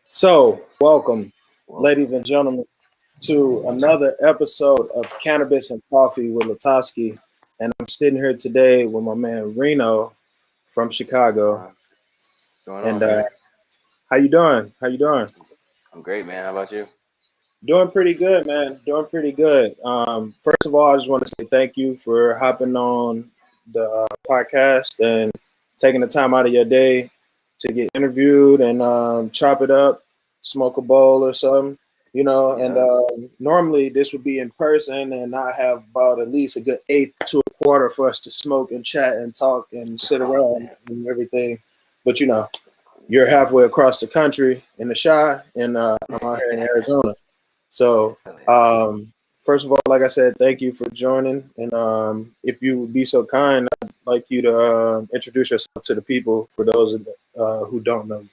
So, welcome, ladies Welcome. and gentlemen, to another episode of Cannabis and Coffee with LaTosque. And I'm sitting here today with my man Reno from Chicago. Uh, what's going And on, man? how you doing? How you doing? I'm great, man. How about you? Doing pretty good, man. Doing pretty good. First of all, I just want to say thank you for hopping on the podcast and taking the time out of your day to get interviewed and chop it up, smoke a bowl or something. And Yeah. normally this would be in person, and I have about at least a good eighth to a quarter for us to smoke and chat and talk and sit Oh around man. and everything. But you're halfway across the country in the Shy, and I'm out here in Arizona. So, Hell yeah. first of all, like I said, thank you for joining. And if you would be so kind, I'd like you to introduce yourself to the people for those who don't know you.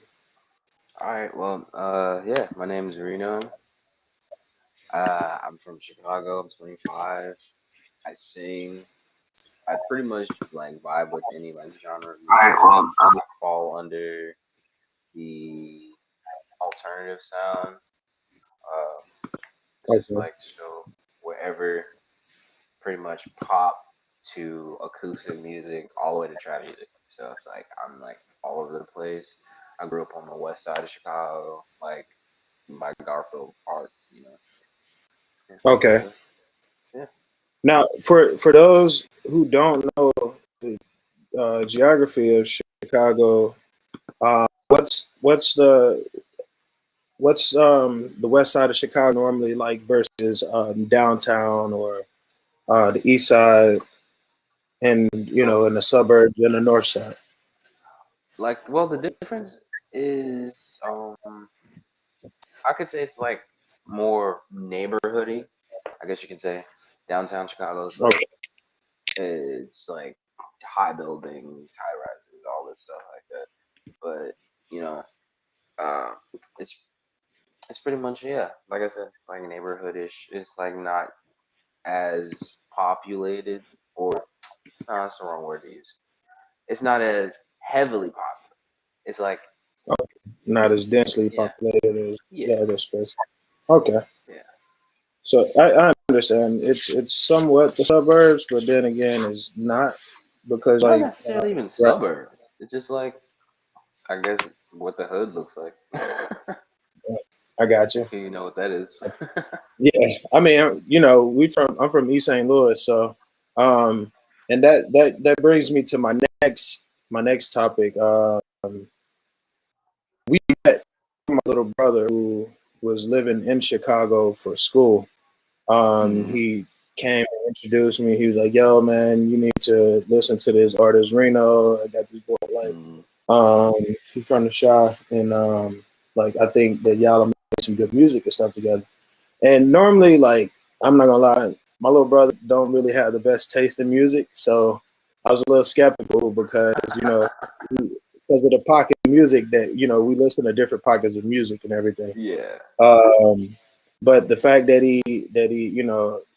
All right. Well, yeah. My name is Reno. I'm from Chicago. I'm 25. I sing. I pretty much like vibe with any like genre of All music. right. Well, I fall under the alternative sound. It's just okay. like so wherever pretty much pop to acoustic music all the way to trap music. So it's like I'm like all over the place. I grew up on the west side of Chicago, like by Garfield Park, you know. Yeah. Okay. So yeah. Now, for those who don't know the geography of Chicago, what's the west side of Chicago normally like versus downtown or the east side, and Well, in the suburbs and the north side. well, the difference is, I could say it's like more neighborhoody. I guess you could say downtown Chicago is like Okay. it's like high buildings, high rises, all this stuff like that. But you know, uh, it's it's pretty much, yeah. Like I said, it's like neighborhoodish. It's like not as populated, or no, that's the wrong word to use. It's not as heavily popular. It's like Not as it's densely yeah, populated as yeah, the other space. Okay, yeah. so I understand it's somewhat the suburbs, but then again, it's not because Not like necessarily even right, suburbs. It's just like I guess what the hood looks like. I got you. You know what that is. Yeah, I mean, I'm from East St. Louis, so um, and that brings me to my next topic. We met my little brother who was living in Chicago for school. Mm, He came and introduced me. He was like, "Yo, man, you need to listen to this artist Reno. I got this boy like, mm, um, he's from the Shy, and like I think that y'all make some good music and stuff together." And normally, like, I'm not gonna lie, my little brother don't really have the best taste in music, so I was a little skeptical because because of the pocket music that we listen to different pockets of music and everything. yeah. Um, but the fact that he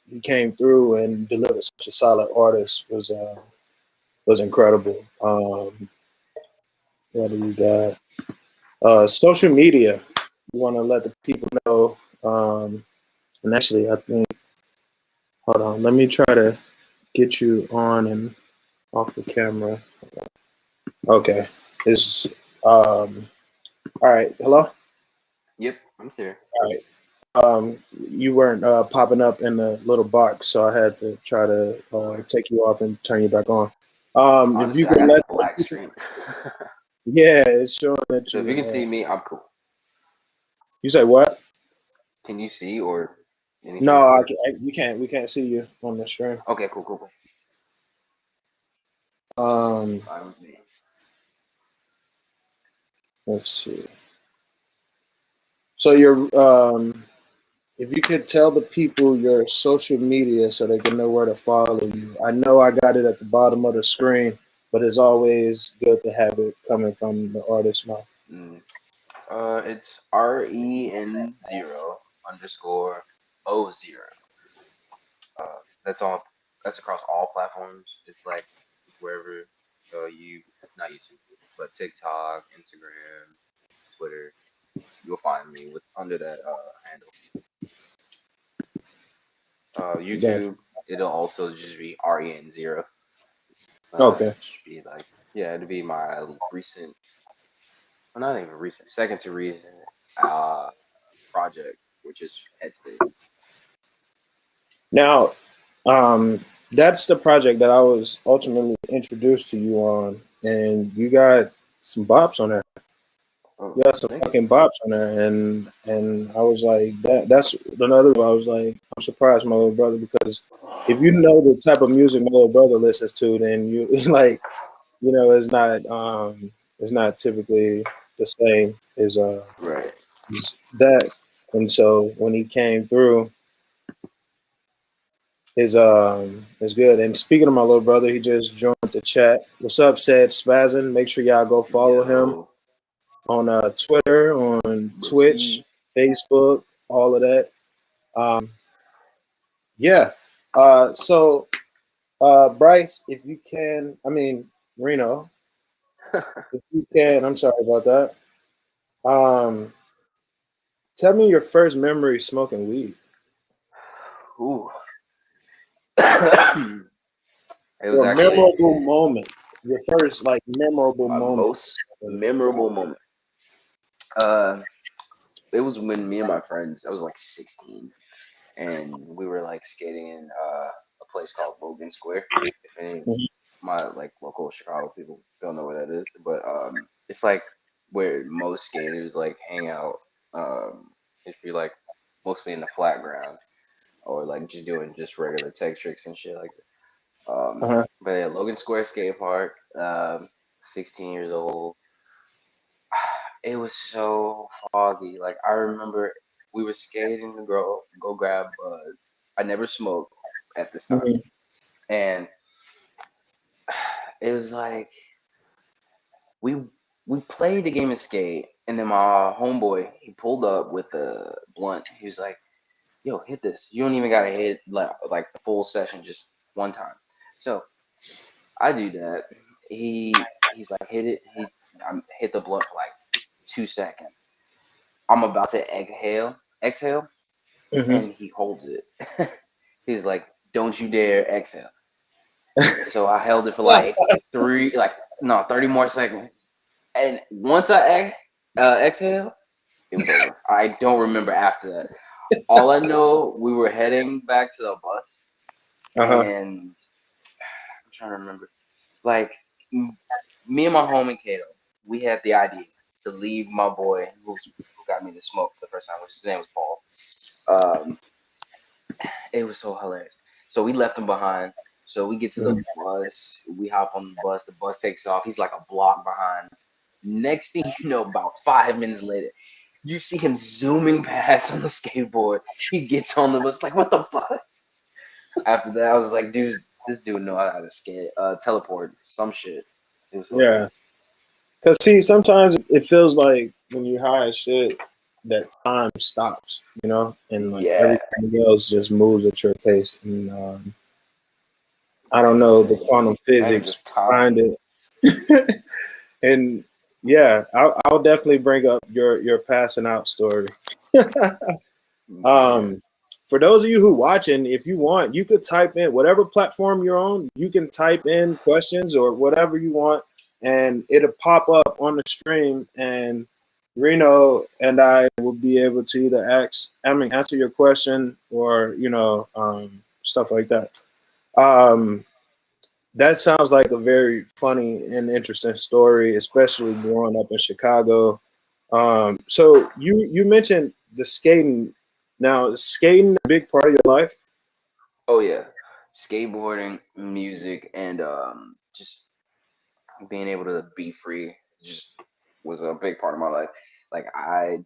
he came through and delivered such a solid artist was incredible. What do we got? Social media. We want to let the people know. And actually, I think hold on. Let me try to get you on and off the camera. Okay. This all right. Hello. Yep. I'm serious. All right. You weren't popping up in the little box, so I had to try to Okay. take you off and turn you back on. If you Honestly, I could got a let, black screen. yeah, it's showing that So if you you. can see me, I'm cool. You say what? Can you see or No, anything like that? we can't see you on the screen. Okay, cool, cool, cool. Um, Fine with me. let's see. So if you could tell the people your social media so they can know where to follow you. I know I got it at the bottom of the screen, but it's always good to have it coming from the artist's mouth. Mm. It's REN0 underscore O0. That's all. That's across all platforms. It's like wherever you, not YouTube, but TikTok, Instagram, Twitter. you'll find me with under that handle. Gotcha. YouTube, it'll also just be REN0. Okay. Should be like, yeah, it'll be my recent, well, not even recent, second to recent uh project, which is Headspace. Now, that's the project that I was ultimately introduced to you on, and you got some bops on there. Oh, You got some thank you. fucking bops on there, and I was like, that's another. I was like, I'm surprised, my little brother, because if you know the type of music my little brother listens to, then you like, it's not typically the same Right. as that. And so when he came through, is good. And speaking of my little brother, he just joined the chat. What's up, said Spazin? Make sure y'all go follow him Yo, on Twitter, on Twitch, Loki. Facebook, all of that. Um, yeah. So Bryce, if you can, I mean Reno, if you can, I'm sorry about that. Um, tell me your first memory smoking weed. Ooh. It was Or actually memorable moment. Your first like memorable my moment. most memorable moment. Uh, it was when me and my friends, I was like 16, and we were like skating in a place called Logan Square. If any of Mhm. my like local Chicago people don't know where that is, but it's like where most skaters like hang out. If you're like mostly in the flat ground or like just doing just regular tech tricks and shit like that. Uh-huh. But yeah, Logan Square Skate Park. 16 years old. It was so foggy. Like I remember we were skating to go grab. I never smoked at this time, Mhm. and it was like we we played the game of skate, and then my homeboy he pulled up with a blunt. He was like, "Yo, hit this. You don't even gotta hit like the full session, just one time." So I do that. He's like, "Hit it." I hit the blunt for like 2 seconds. I'm about to exhale, Mhm. and he holds it. He's like, "Don't you dare exhale." So I held it for like three, like no, 30 more seconds. And once I exhale, it was over. I don't remember after that. All I know, we were heading back to the bus, Uh-huh. and I'm trying to remember. Like me and my homie Kato, we had the idea to leave my boy who got me to smoke the first time, which his name was Paul. Um, it was so hilarious. So we left him behind. So we get to the Mhm. bus. We hop on the bus. The bus takes off. He's like a block behind. Next thing you know, about 5 minutes later, you see him zooming past on the skateboard. He gets on the bus, like, what the fuck? After that, I was like, dude, this dude know how to skate, teleport, some shit. It was Yeah. hilarious. Cause see, sometimes it feels like when you high as shit, that time stops, and like Yeah, everything else just moves at your pace. And I don't know the man. quantum Not even physics just time. behind it. And yeah, I'll definitely bring up your passing out story. Man. For those of you who watching, if you want, you could type in whatever platform you're on. You can type in questions or whatever you want, and it'll pop up on the stream. And Reno and I will be able to either answer your question, or stuff like that. Um, that sounds like a very funny and interesting story, especially growing up in Chicago. So you mentioned the skating. Now, is skating a big part of your life? Oh yeah, skateboarding, music, and just being able to be free just was a big part of my life. Like I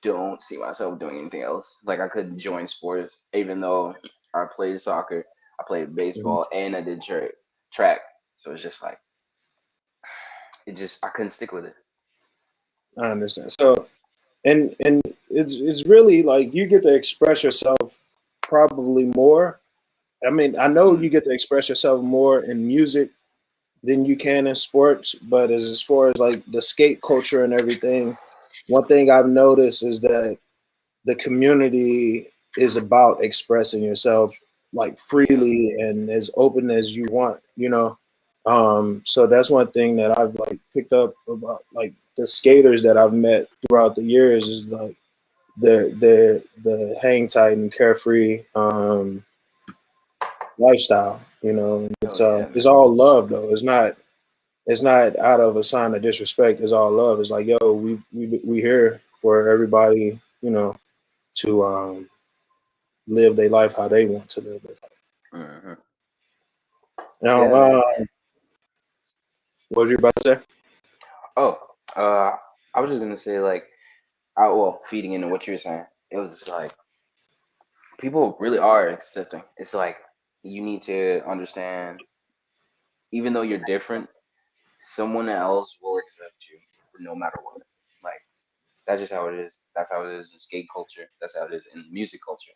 don't see myself doing anything else. Like I couldn't join sports, even though I played soccer, I played Mhm. baseball, and I did track. So it's just like I couldn't stick with it. I understand. So, and it's really like you get to express yourself probably more. I mean, I know Mm. you get to express yourself more in music than you can in sports, but as far as like the skate culture and everything, one thing I've noticed is that the community is about expressing yourself like Yeah. freely and as open as you want, you know. So that's one thing that I've like picked up about like the skaters that I've met throughout the years is like the hang tight and carefree lifestyle, you know. And Oh yeah, it's man. all love though. It's not out of a sign of disrespect. It's all love. It's like, yo, we here for everybody, you know, to live their life how they want to live their life. Hmm. Now, Yeah, man. what was you about to say? Oh, uh, I was just gonna say like, well, feeding into what you were saying, it was just like people really are accepting. It's like you need to understand, even though you're different, someone else will accept you no matter what. Like that's just how it is. That's how it is in skate culture. That's how it is in music culture.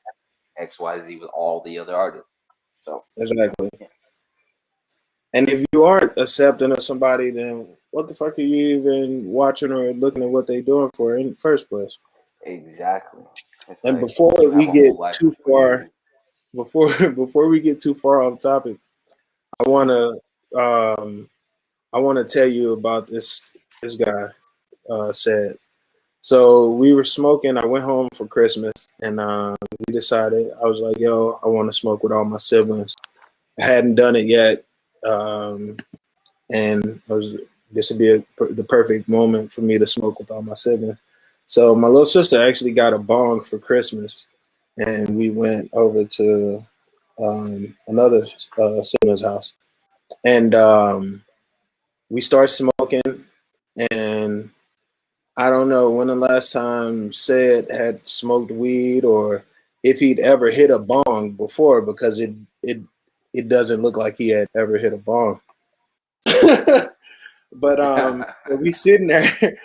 X, Y, Z with all the other artists. So Exactly. yeah, And if you aren't accepting of somebody, then what the fuck are you even watching or looking at what they doing for in the first place? exactly. It's And like before you we have a get whole life too before far, you. before we get too far off topic, I wanna um, I wanna tell you about this guy said. So we were smoking. I went home for Christmas, and we decided. I was like, "Yo, I want to smoke with all my siblings." I hadn't done it yet, um, and this would be the perfect moment for me to smoke with all my siblings. So my little sister actually got a bong for Christmas, and we went over to another sibling's house, and we started smoking, and I don't know when the last time Sid had smoked weed or if he'd ever hit a bong before because it doesn't look like he had ever hit a bong. But so we sitting there,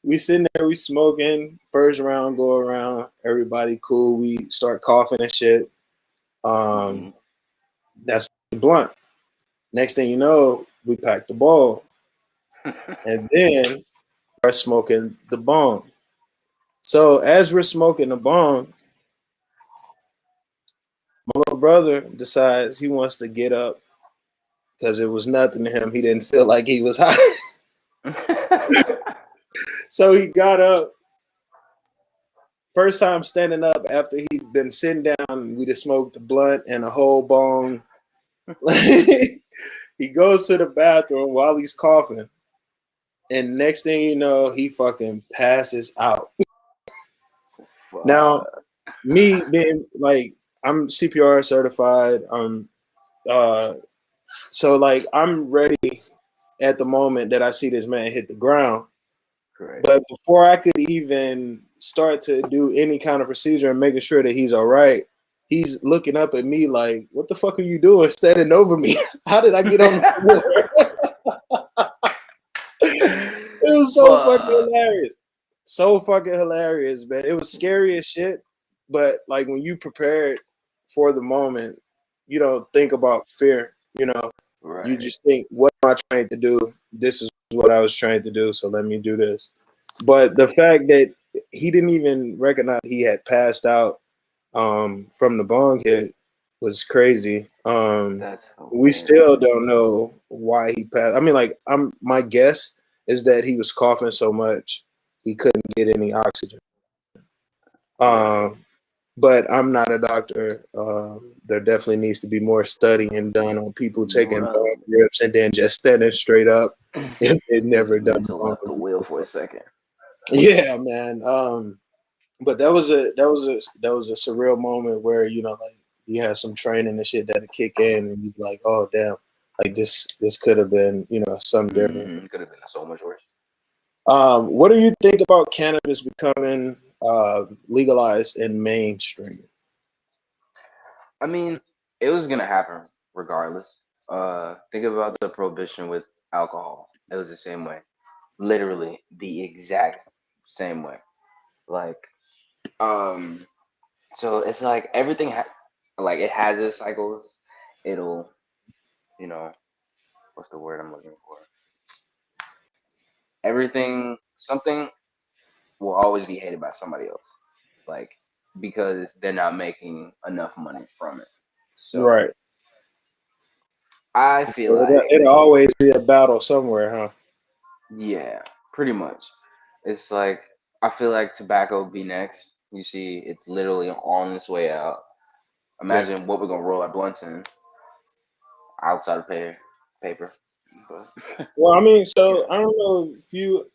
we smoking. First round go around, everybody cool. We start coughing and shit. Um, Hmm. that's the blunt. Next thing you know, we pack the ball, and then start smoking the bong. So as we're smoking the bong, my little brother decides he wants to get up because it was nothing to him. He didn't feel like he was high. So he got up. First time standing up after he'd been sitting down. We just smoked a blunt and a whole bong. He goes to the bathroom while he's coughing. And next thing you know, he fucking passes out. Now, Fuck. me being like, I'm CPR certified. Uh, so like I'm ready at the moment that I see this man hit the ground. Right. But before I could even start to do any kind of procedure and making sure that he's all right, he's looking up at me like, "What the fuck are you doing, standing over me? How did I get on the floor?" It was so fucking Fuck. hilarious, so fucking hilarious, man. It was scary as shit, but like when you prepared for the moment, you don't think about fear. You know, you Right. just think, "What am I trying to do? This is what I was trying to do, so let me do this." But the fact that he didn't even recognize he had passed out from the bong hit was crazy. That's We still hilarious. don't know why he passed. I mean, like, my guess is that he was coughing so much he couldn't get any oxygen. Right. Um, but I'm not a doctor. There definitely needs to be more studying done on people taking bong Bro. rips and then just standing straight up if they've Just never done mental bong left the rips wheel for a before. second. Yeah, man. But that was a surreal moment where like you have some training and shit that kick in and you be like, oh damn, like this could have been something different. Could have been so much worse. What do you think about cannabis becoming legalized and mainstream? I mean, it was gonna happen regardless. Think about the prohibition with alcohol. It was the same way. Literally the exact same way. Like, um, so it's like everything like it has its cycles. It'll, you know, what's the word I'm looking for? Everything, something. will always be hated by somebody else, like because they're not making enough money from it. So Right. I feel So like, it'll always be a battle somewhere, huh? yeah, pretty much. It's like I feel like tobacco will be next. You see, it's literally on its way out. Yeah. Imagine what we're gonna roll our blunts in outside of paper. But Well, I mean, yeah. so I don't know if you.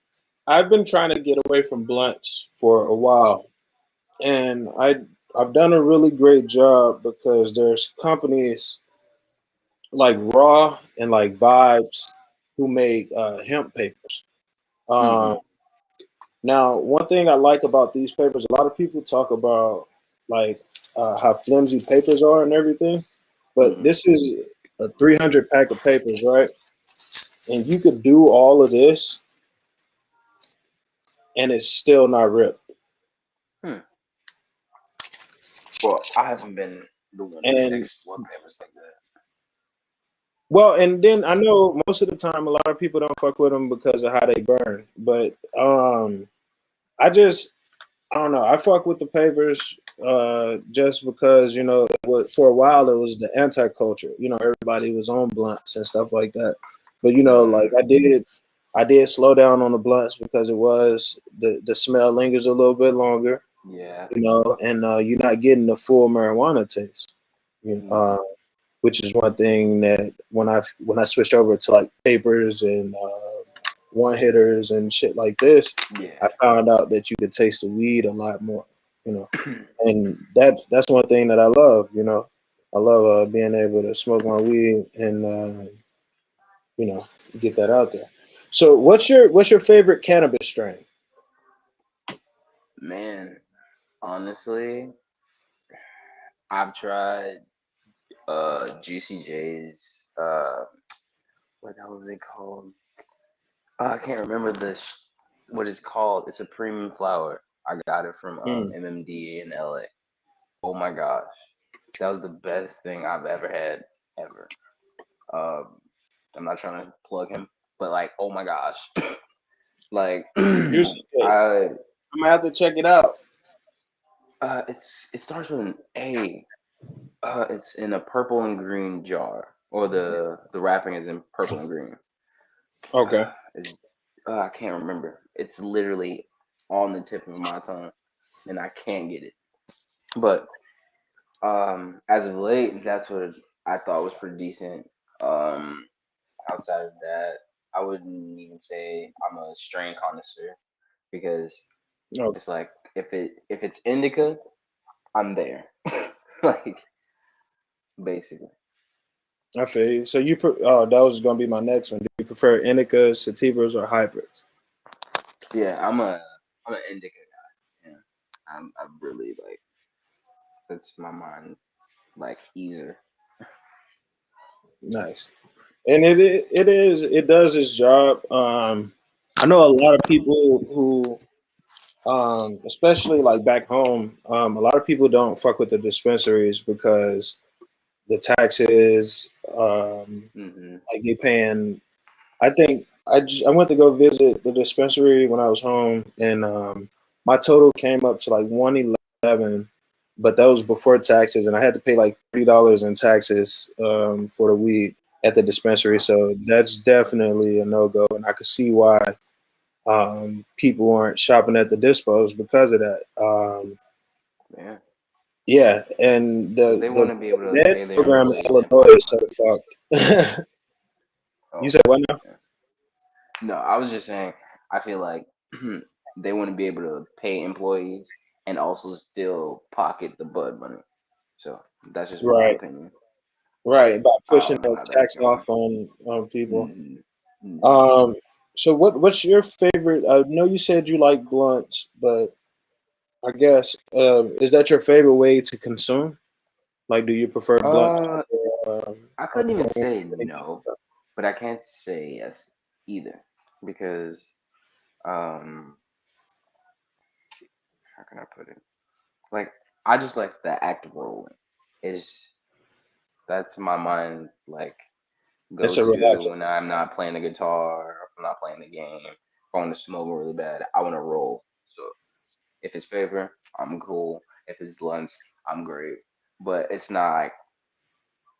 I've been trying to get away from blunts for a while, and I've done a really great job because there's companies like Raw and like Vibes who make hemp papers. Um, Hmm. Now, one thing I like about these papers, a lot of people talk about like how flimsy papers are and everything, but Hmm. this is a 300 pack of papers, right? And you could do all of this and it's still not ripped. Hmm. Well, I haven't been the one to And explore papers like that. well, and then I know most of the time a lot of people don't fuck with them because of how they burn, but I just I don't know. I fuck with the papers just because for a while it was the anti culture. Everybody was on blunts and stuff like that. But like Mm, I did slow down on the blunts because it was the smell lingers a little bit longer. yeah. And you're not getting the full marijuana taste. You know, Mm, which is one thing that when I switched over to like papers and one hitters and shit like this, I yeah. found out that you could taste the weed a lot more, you know, and that's one thing that I love, I love being able to smoke my weed and you know get that out there. So what's your favorite cannabis strain? Man, honestly, I've tried Juicy J's what the hell is it called? I can't remember what it's called. It's a premium flower. I got it from Mm. MMD in LA. Oh my gosh. That was the best thing I've ever had ever. Um I'm not trying to plug him, but like oh my gosh. Like Juicy J. I I'm gonna have to check it out. it starts with an A. It's in a purple and green jar, or the wrapping is in purple and green. Okay. It's, I can't remember. It's literally on the tip of my tongue, and I can't get it. But as of late, that's what I thought was pretty decent. Um, Outside of that, I wouldn't even say I'm a strain connoisseur because Okay. it's like if it's indica, I'm there. Like basically. I feel you. So that was gonna be my next one. Do you prefer indicas, sativas, or hybrids? Yeah, I'm an indica guy. Yeah, I really like that's my mind like easier. Nice. And it does its job. I know a lot of people who, especially like back home, a lot of people don't fuck with the dispensaries because the taxes, Hmm. like you're paying. I think I went to go visit the dispensary when I was home, and my total came up to like 111, but that was before taxes, and I had to pay like $30 in taxes for the weed at the dispensary. So that's definitely a no go, and I could see why people aren't shopping at the dispos because of that. Yeah, Yeah, and they want the to be able to med pay their program in employees and Illinois pocket is so money. fucked. You Oh, said what now? yeah. No, I was just saying. I feel like they want to be able to pay employees and also still pocket the bud money. So that's just my Right. opinion. But Right, by I pushing don't know the how that's tax going. off on people. Hmm. Hmm. Um, so what's your favorite? I know you said you like blunts, but I guess is that your favorite way to consume? Like, do you prefer blunts Uh, over I couldn't even joints, say anything no, like but I can't say yes either because um, how can I put it? Like I just like the act of rolling. Is that's my mind like that? go It's a to relaxer. when I'm not playing the guitar, or if I'm not playing the game, if I want to smoke really bad. I want to roll. If it's paper, I'm cool. If it's blunts, I'm great. But it's not like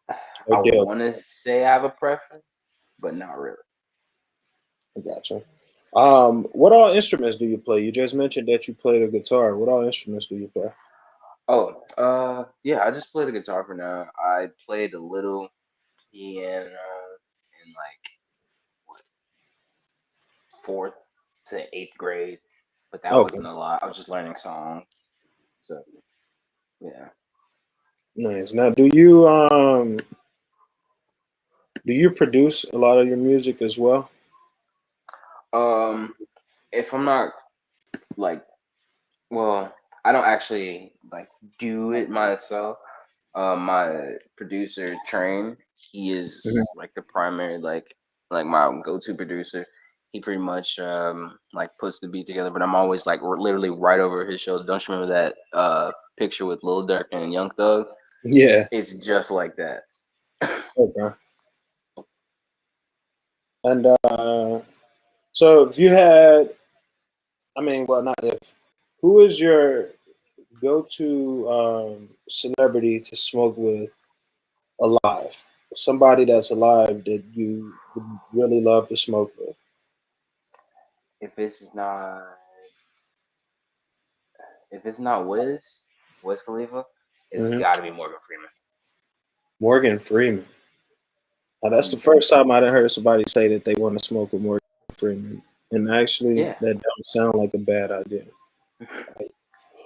I Okay, want to say I have a preference, but not really. I gotcha. What all instruments do you play? You just mentioned that you play the guitar. What all instruments do you play? Oh, yeah, I just play the guitar for now. I played a little piano in like what, fourth to eighth grade, but that Okay, wasn't a lot. I was just learning songs. So yeah. nice. Now, do you produce a lot of your music as well? Um, if I'm not like, well, I don't actually like do it myself. My producer Train, he is Mhm. like the primary like my go-to producer. He pretty much like puts the beat together, but I'm always like literally right over his shoulder. Don't you remember that picture with Lil Durk and Young Thug? Yeah. It's just like that. Okay. And so, if you had, I mean, well, not if, who is your go-to celebrity to smoke with alive? Somebody that's alive that you would really love to smoke with. If it's not if it's not Wiz Khalifa, it's Hmm. got to be Morgan Freeman. Morgan Freeman. Now, that's the Hmm. first time I done heard somebody say that they want to smoke with Morgan Freeman, and actually, Yeah, that don't sound like a bad idea.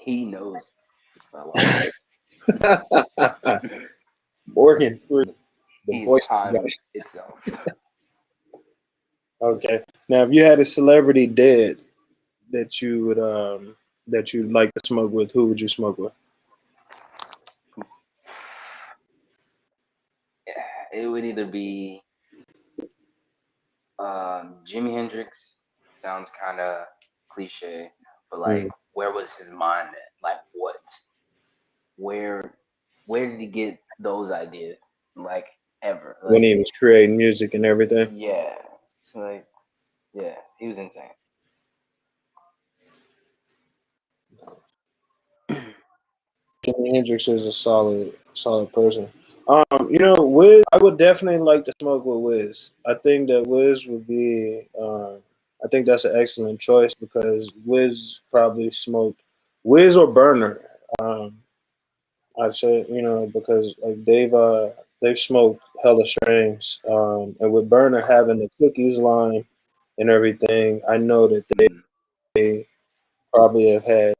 he knows this fella. Morgan Freeman, the He's voice guy. time itself. Okay. Now, if you had a celebrity dead that you'd like to smoke with, who would you smoke with? It would either be Jimi Hendrix. Sounds kind of cliche, but like, Mm. where was his mind at? Like, what? Where? Where did he get those ideas? Like, ever? When Like, he was creating music and everything. yeah, like, yeah, he was insane. Jimi Hendrix is a solid person. Wiz, I would definitely like to smoke with Wiz. I think that Wiz would be. I think that's an excellent choice because Wiz probably smoked Wiz or Burner. Um, I'd say because like they've smoked hella strains, and with Burner having the cookies line and everything, I know that Mm, they probably have had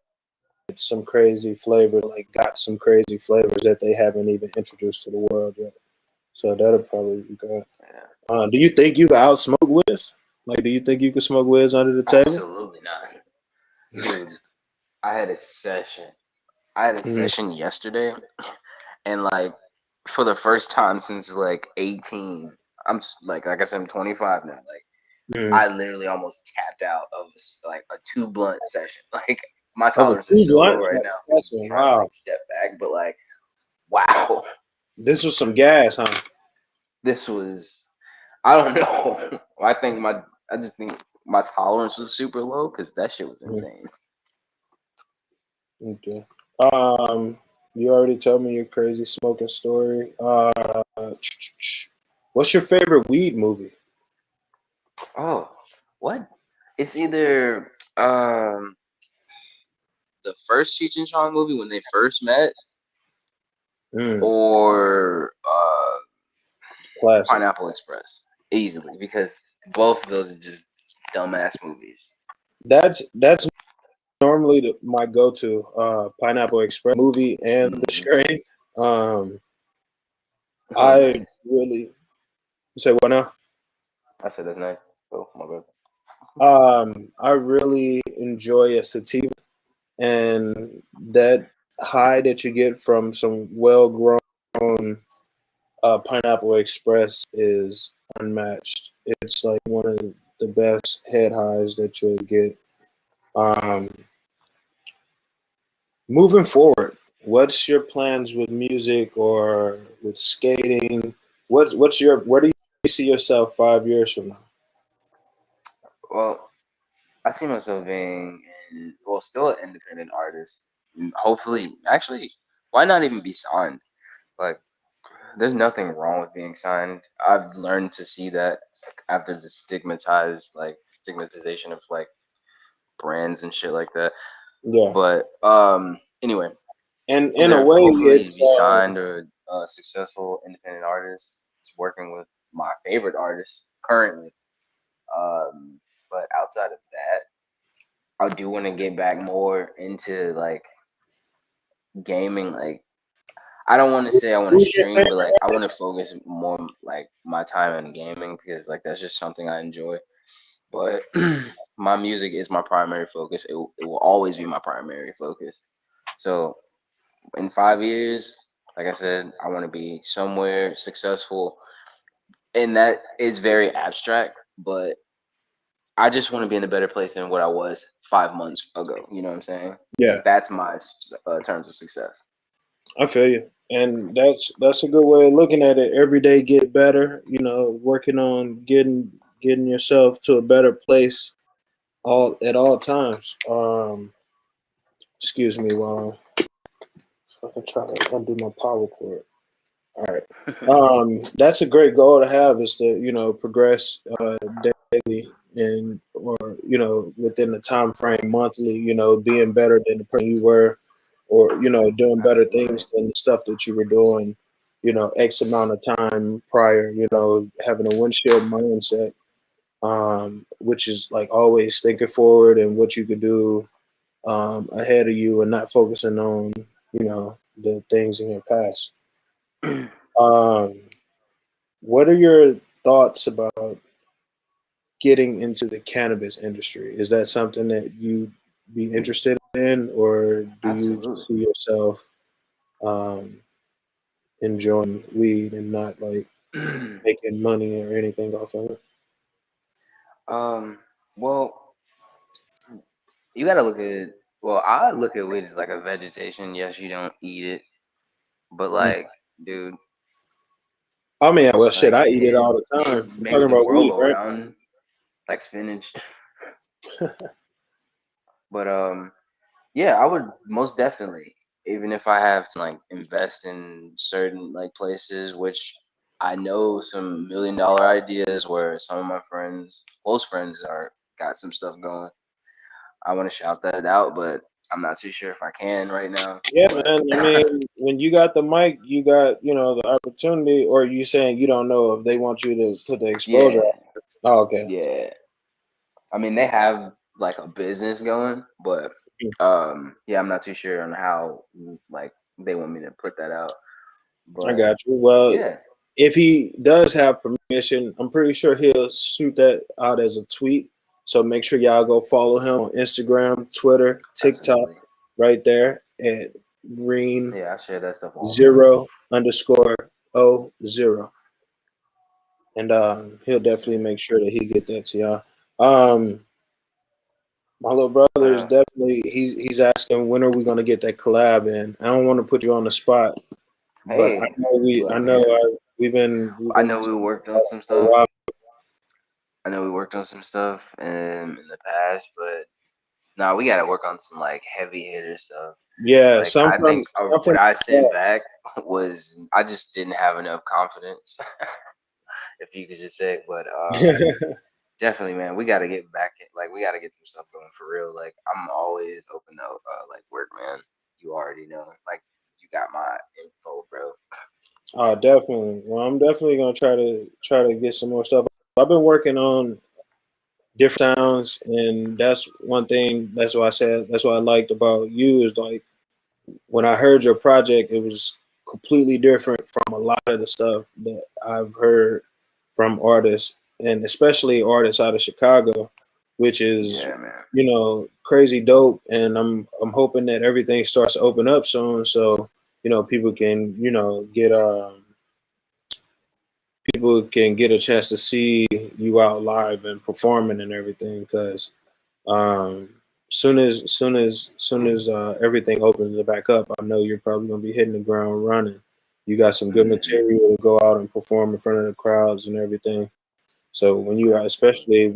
some crazy flavor, like got some crazy flavors that they haven't even introduced to the world yet. So that'll probably be good. yeah, Do you think you could outsmoke Wiz? Like, do you think you could smoke Wiz under the table? absolutely not, dude. I had a session. I had a Hmm. session yesterday, and like for the first time since like 18, like I said, I'm 25 now. Like Hmm. I literally almost tapped out of like a two blunt session. Like my Of a tolerance is two so low blunts, right like now because I'm that's trying to wow. like step back. But like, wow, This was some gas, huh? this was I don't know. I just think my tolerance was super low because that shit was Mhm. insane. Okay. You already told me your crazy smoking story. What's your favorite weed movie? Oh, what? It's either the first Cheech and Chong movie when they first met, Mm, or classic. Pineapple Express, easily because both of those are just dumbass movies. That's normally my go-to. Pineapple Express movie and the Hmm. strain. Um, Oh, I nice. really you say what now? I said that's nice. Oh my god. I really enjoy a sativa and that high that you get from some well-grown Pineapple Express is unmatched. It's like one of the best head highs that you'll get. Um, Moving forward, what's your plans with music or with skating? What's your where do you see yourself 5 years from now? Well, I see myself being well, still an independent artist. Hopefully, actually, why not even be signed? Like, there's nothing wrong with being signed. I've learned to see that after the stigmatization of like brands and shit like that. Yeah, But anyway, and in a either way, hopefully it's be signed or a successful independent artist working with my favorite artist currently. Um, but outside of that, I do want to get back more into like gaming. Like, I don't want to say I want to who's your stream, but favorite like I want to artist? focus more like my time in gaming because like that's just something I enjoy. But my music is my primary focus. It will always be my primary focus. So in 5 years, like I said, I want to be somewhere successful, and that is very abstract. But I just want to be in a better place than what I was 5 months ago. You know what I'm saying? Yeah, That's my terms of success. I feel you, and that's a good way of looking at it. Every day, get better. You know, working on getting yourself to a better place all at all times. Excuse me while I can try to undo my power cord. All right. That's a great goal to have is to progress daily and or within the time frame monthly. Being better than the person you were, or doing better Absolutely. things than the stuff that you were doing. X amount of time prior. Having a windshield mindset, which is like always thinking forward and what you could do ahead of you, and not focusing on the things in your past. Um, what are your thoughts about getting into the cannabis industry? Is that something that you be interested in, or do you Absolutely. see yourself um, enjoying weed and not like making money or anything off of it? um, well, you gotta look at well, I look at weed as like a vegetation. Yes, you don't eat it, but Mm. like, dude, I mean, well, shit, like I eat it all the it time. I'm makes talking the about world weed, go right? round like spinach. But yeah, I would most definitely, even if I have to like invest in certain like places, which I know some $1 million ideas where some of my friends, close friends, are got some stuff going. I want to shout that out, but I'm not too sure if I can right now. Yeah, But man. I mean, when you got the mic, you got the opportunity. Or you saying you don't know if they want you to put the exposure yeah, out? Oh, okay. yeah. I mean, they have like a business going, but yeah, I'm not too sure on how like they want me to put that out. I But got you. Well, yeah, if he does have permission, I'm pretty sure he'll shoot that out as a tweet. So make sure y'all go follow him on Instagram, Twitter, TikTok, absolutely. right there at green Yeah, I share that stuff all the time. zero underscore o zero, and he'll definitely make sure that he get that to y'all. Um, my little But brother is definitely he's asking when are we gonna get that collab in. I don't want to put you on the spot, but I hey, know look, man, we've I been know we worked on some for a stuff. while. I know we worked on some stuff in the past, but nah, we gotta work on some like heavy hitter stuff. Yeah, Like I think some from what I yeah. sent back was I just didn't have enough confidence, if you could just say. But definitely, man, we gotta get back. Like we gotta get some stuff going for real. Like I'm always open to like work, man. You already know. Like you got my info, bro. Oh, definitely. Well, I'm definitely gonna try to get some more stuff. I've been working on different sounds, and that's one thing. That's why I said that's what I liked about you is like when I heard your project, it was completely different from a lot of the stuff that I've heard from artists, and especially artists out of Chicago, which is Yeah, man. crazy dope. And I'm hoping that everything starts to open up soon, so people can people can get a chance to see you out live and performing and everything. Because um, soon as everything opens back up, I know you're probably gonna be hitting the ground running. You got some good Hmm. material to go out and perform in front of the crowds and everything. So when you, Absolutely. especially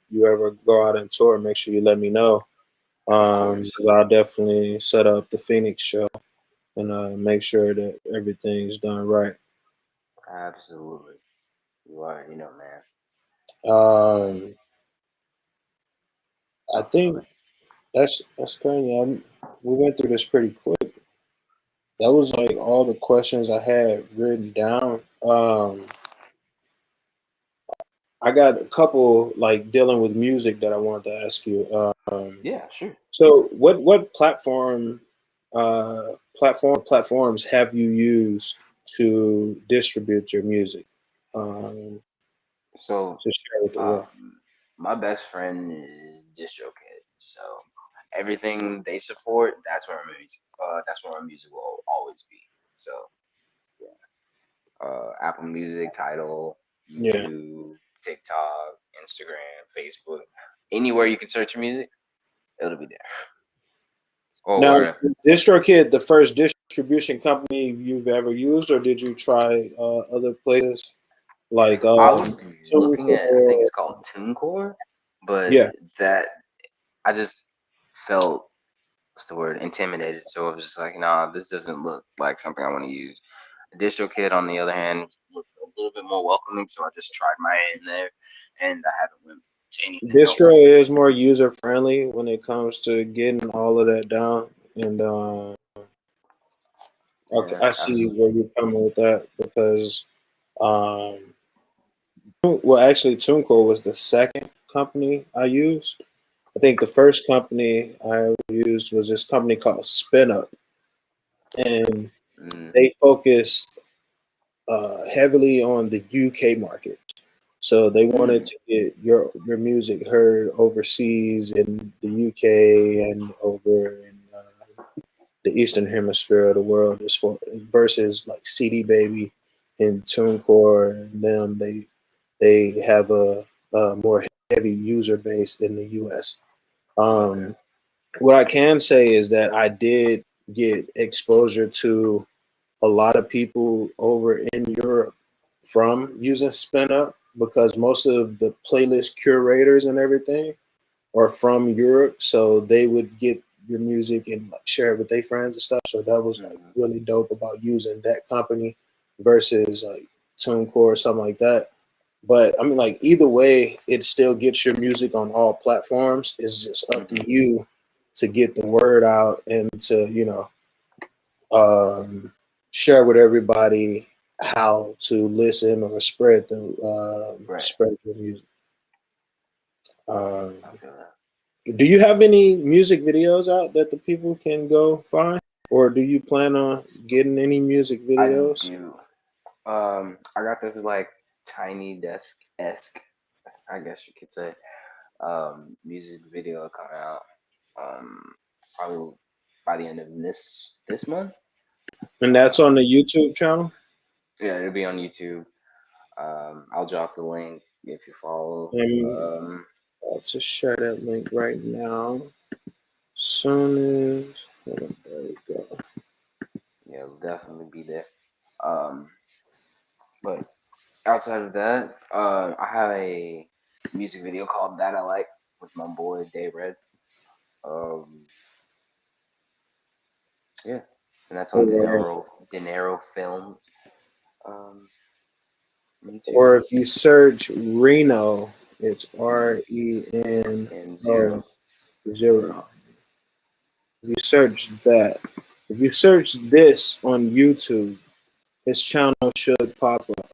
you ever go out and tour, make sure you let me know. Of course. 'Cause I'll definitely set up the Phoenix show and make sure that everything's done right. Absolutely. You already know, man. Um, I Oh, my think bad. that's crazy. We went through this pretty quick. That was like all the questions I had written down. I got a couple like dealing with music that I wanted to ask you. Yeah, sure. So what platforms have you used to distribute your music? Um, So, to share with the world. my best friend is DistroKid. So, everything they support, that's where my music will always be. So, yeah. Apple Music, Tidal, Yeah. YouTube, TikTok, Instagram, Facebook, anywhere you can search your music, it'll be there. Now, Or is DistroKid the first distribution company you've ever used, or did you try other places like I was looking at, I think TuneCore? it's called TuneCore, but Yeah, that I just felt, what's the word, intimidated. So I was just like, nah, this doesn't look like something I want to use. DistroKid, on the other hand, looked a little bit more welcoming, so I just tried my hand there, and I haven't went to anything else Distro since. is more user friendly when it comes to getting all of that down. And okay, Yeah, I see absolutely. where you're coming with that because um, well, actually, TuneCore was the second company I used. I think the first company I used was this company called SpinUp, and Mm, they focused heavily on the UK market. So they wanted mm, to get your music heard overseas in the UK and over in the Eastern Hemisphere of the world, as for versus like CD Baby and TuneCore and them. They have a more heavy user base in the US. okay. Um, what I can say is that I did get exposure to a lot of people over in Europe from using SpinUp because most of the playlist curators and everything are from Europe, so they would get your music and like share it with their friends and stuff. So that was like Hmm. really dope about using that company versus like TuneCore or something like that. But I mean, like either way, it still gets your music on all platforms. It's just up Hmm. to you to get the word out and to um, share with everybody how to listen or Right. spread the music. Um, I feel that. do you have any music videos out that the people can go find, or do you plan on getting any music I videos? do. I got this like tiny desk esque, I guess you could say, music video coming out. Um, probably by the end of this month. And that's on Um, the YouTube channel. yeah, it'll be on YouTube. I'll drop the link if you follow. I'm about to share that link right now. Soon as hold on, there we go. Yeah, it'll definitely be there. Um, but outside of that, I have a music video called "That I Like" with my boy Day Red. Um, yeah, and that's on Or Dinero Films. Um, YouTube or if you search Reno, it's REN and O Zero. 0. If you search that, if you search this on YouTube, his channel should pop up.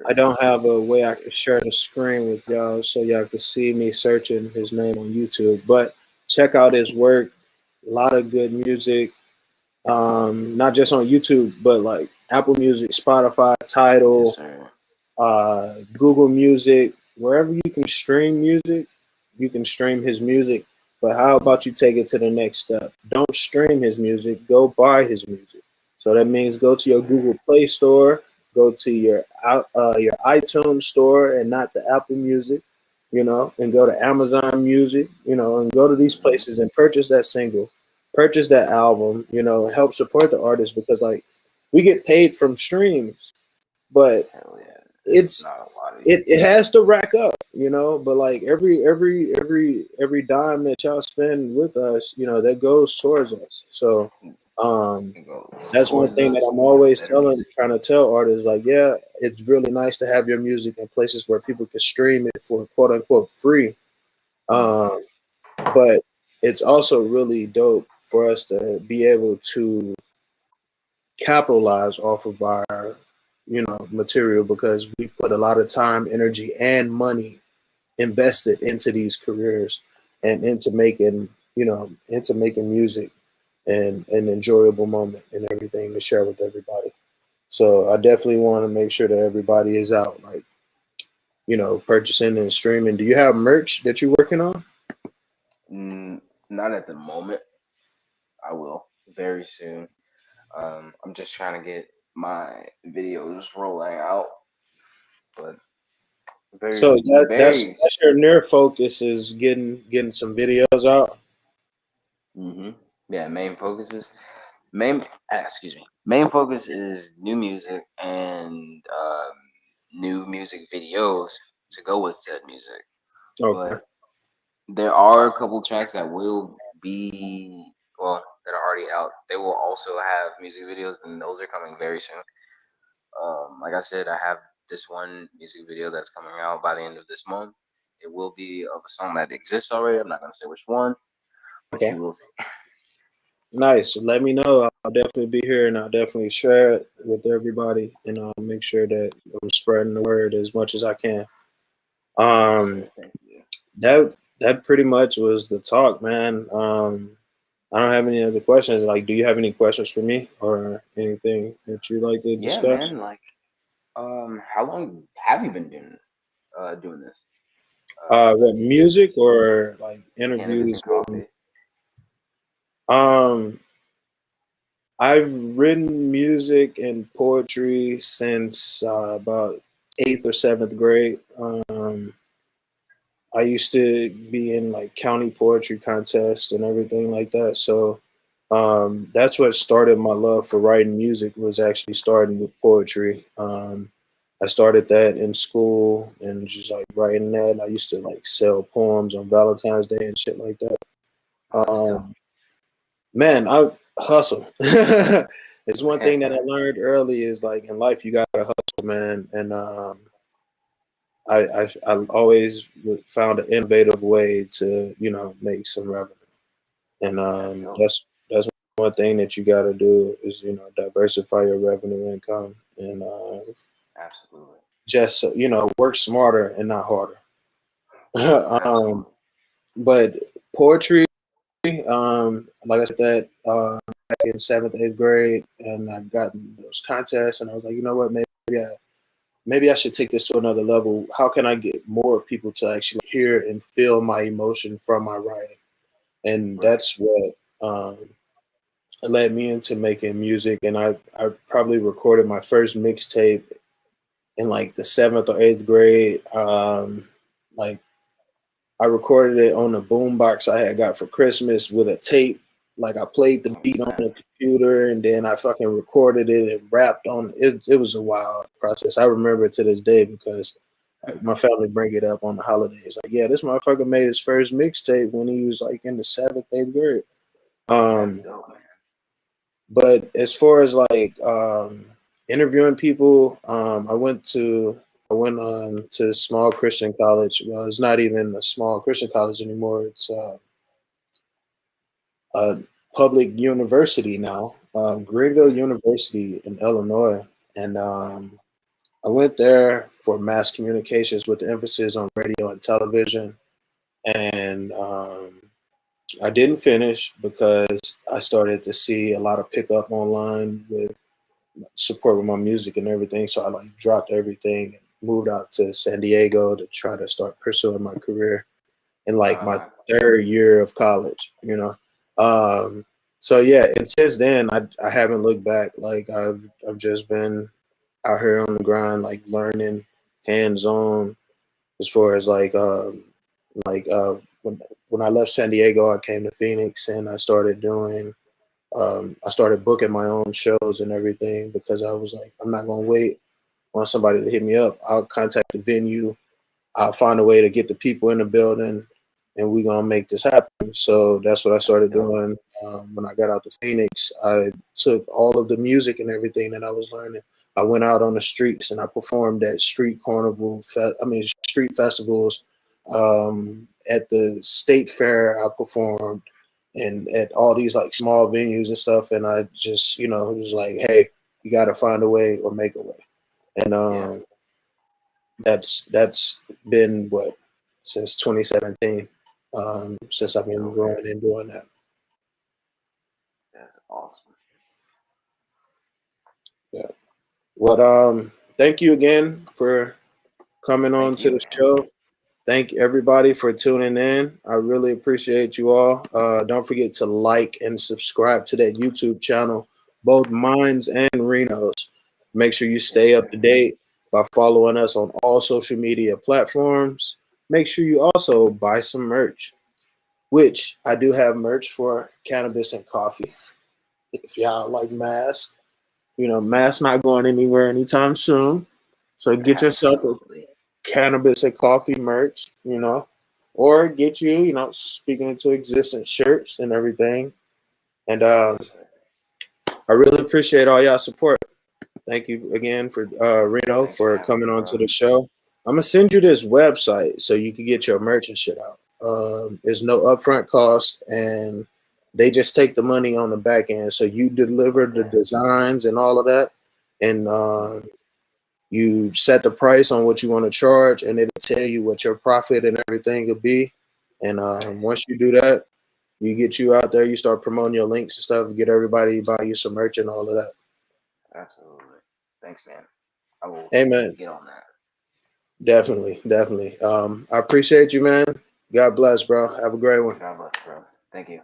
I RN0 don't have a way I search. can share the screen with y'all so y'all can see me searching his name on YouTube. But check out his work. A lot of good music. Not just on YouTube, but like Apple Music, Spotify, Yes, Tidal, sir. Google Music, wherever you can stream music, you can stream his music. But how about you take it to the next step? Don't stream his music, go buy his music. So that means go to your Sir. Google Play Store, go to your iTunes store, and not the Apple Music, and go to Amazon Music, and go to these Mm-hmm. places and purchase that single, purchase that album, help support the artist because like we get paid from streams, but Hell yeah. It's it's not a lot it has to rack up, you know. But like every dime that y'all spend with us, you know, that goes towards us. So um, It goes that's one towards thing that us I'm making always better music. trying to tell artists, like, yeah, it's really nice to have your music in places where people can stream it for quote unquote free. Hmm. Um, but it's also really dope for us to be able to capitalize off of our, you know, material because we put a lot of time, energy, and money invested into these careers and into making, you know, into making music and an enjoyable moment and everything to share with everybody. So I definitely want to make sure that everybody is out, like, you know, purchasing and streaming. Do you have merch that you're working on? Not at the moment. I will very soon. I'm just trying to get my videos rolling out, but So very that's your near focus is getting some videos out. hmm Yeah, main excuse me. Main focus is new music and new music videos to go with said music. Okay. But there are a couple tracks that will be that are already out. They will also have music videos, and those are coming very soon. Like I said, I have this one music video that's coming out by the end of this month. It will be of a song that exists already. I'm not gonna say which one, but Okay. you will see. Nice. Let me know. I'll definitely be here and I'll definitely share it with everybody and I'll make sure that I'm spreading the word as much as I can. Yes, Um, sir. Thank you. that pretty much was the talk, man. I don't have any other questions. Like, do you have any questions for me or anything that you'd like to Yeah, discuss? man. Like, how long have you been doing this? What music This or like cannabis interviews? and coffee. Um, I've written music and poetry since about eighth or seventh grade. I used to be in like county poetry contests and everything like that. So that's what started my love for writing music was actually starting with poetry. I started that in school and just like writing that. I used to like sell poems on Valentine's Day and shit like that. Oh, that's dope. Um, Man, I hustle. It's one thing that I learned early is like in life you gotta hustle, man. And I always found an innovative way to make some revenue. And That's dope. that's one thing that you gotta do is diversify your revenue income and Absolutely. just work smarter and not harder. um, Absolutely. but poetry. Like I said, that back in seventh, eighth grade, and I got in those contests, and I was like, you know what, maybe I should take this to another level. How can I get more people to actually hear and feel my emotion from my writing? And Right. that's what led me into making music. And I probably recorded my first mixtape in like the seventh or eighth grade. Like I recorded it on a boombox I had got for Christmas with a tape. Like I played the Oh, beat on snap. the computer and then I fucking recorded it and rapped on it. It was a wild process. I remember it to this day because like my family bring it up on the holidays. Like, yeah, this motherfucker made his first mixtape when he was like in the seventh, eighth grade. That's Um, dope, man. but as far as like interviewing people, I went on to a small Christian college. Well, it's not even a small Christian college anymore. It's a public university now, Greenville Right. University in Illinois, and I went there for mass communications with the emphasis on radio and television, and I didn't finish because I started to see a lot of pickup online with support with my music and everything. So I like dropped everything and moved out to San Diego to try to start pursuing my career in like my Uh-huh. third year of college. Um, so yeah, and since then I haven't looked back. Like I've just been out here on the grind, like learning hands on as far as like when I left San Diego, I came to Phoenix and I started booking my own shows and everything because I was like, I'm not gonna wait. want somebody to hit me up, I'll contact the venue. I'll find a way to get the people in the building, and we're gonna make this happen. So that's what I That's started dope. doing when I got out to Phoenix. I took all of the music and everything that I was learning. I went out on the streets and I performed at street carnival, street festivals. At the state fair, I performed, and at all these like small venues and stuff. And I just, was like, hey, you got to find a way or make a way. And Yeah, that's been what, since 2017, since I've that's been dope, man. growing and doing that. That's awesome. Yeah. Well, thank you again for coming on Thank to you, the man. show. Thank everybody for tuning in. I really appreciate you all. Don't forget to like and subscribe to that YouTube channel, both mine's and Reno's. Make sure you Yes, stay up sir. to date by following us on all social media platforms. Make sure you also buy some merch, which I do have merch for Cannabis and Coffee. If y'all like masks, masks not going anywhere anytime soon. So get yourself a Absolutely. Cannabis and Coffee merch, or get you, speaking into existence shirts and everything. And Yes, sir. I really appreciate all y'all support. Thank you again for Reno Thanks for for having coming me, on bro. to the show. I'm gonna send you this website so you can get your merch and shit out. There's no upfront cost, and they just take the money on the back end. So you deliver the Okay. designs and all of that, and you set the price on what you want to charge, and it'll tell you what your profit and everything will be. And once you do that, you get you out there, you start promoting your links and stuff, get everybody buying you some merch and all of that. Absolutely. Thanks, man. I will Amen. get on that. Definitely, definitely. I appreciate you, man. God bless, bro. Have a great one. God bless, bro. Thank you.